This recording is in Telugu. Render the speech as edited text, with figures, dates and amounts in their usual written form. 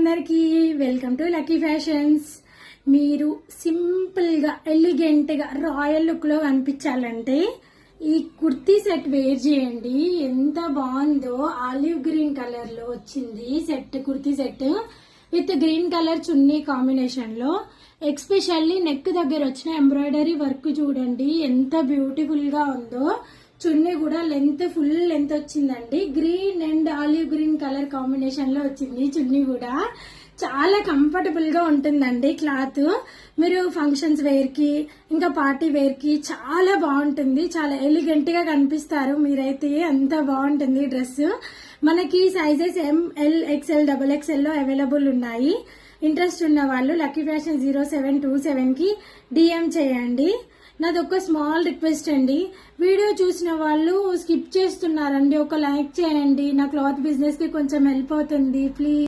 అందరికీ వెల్కమ్ టు లక్కీ ఫ్యాషన్స్. మీరు సింపుల్గా ఎలిగెంట్గా రాయల్ లుక్లో కనిపించాలంటే ఈ కుర్తీ సెట్ వేర్ చేయండి. ఎంత బాగుందో, ఆలివ్ గ్రీన్ కలర్లో వచ్చింది set. Kurti set with green colour chunni కాంబినేషన్లో. ఎక్స్పెషల్లీ నెక్ దగ్గర వచ్చిన ఎంబ్రాయిడరీ వర్క్ చూడండి ఎంత బ్యూటిఫుల్గా ఉందో. చున్నీ కూడా లెంత్ ఫుల్ లెంత్ వచ్చిందండి. Green and olive green colour combination లో వచ్చింది. చున్నీ కూడా చాలా కంఫర్టబుల్ గా ఉంటుందండి. క్లాత్ మీరు ఫంక్షన్స్ వేర్ కి ఇంకా పార్టీ వేర్ కి చాలా బాగుంటుంది. చాలా ఎలిగెంట్ గా కనిపిస్తారు మీరైతే. అంత బాగుంటుంది డ్రెస్. మనకి సైజెస్ ML XL XXL లో అవైలబుల్ ఉన్నాయి. ఇంట్రెస్ట్ ఉన్న వాళ్ళు లక్కీ ఫ్యాషన్ 0727 కి DM చేయండి. నాది ఒక స్మాల్ రిక్వెస్ట్ అండి, వీడియో చూసిన వాళ్ళు స్కిప్ చేస్తున్నారండి, ఒక లైక్ చేయండి. నా క్లాత్ బిజినెస్ కి కొంచెం హెల్ప్ అవుతుంది ప్లీజ్.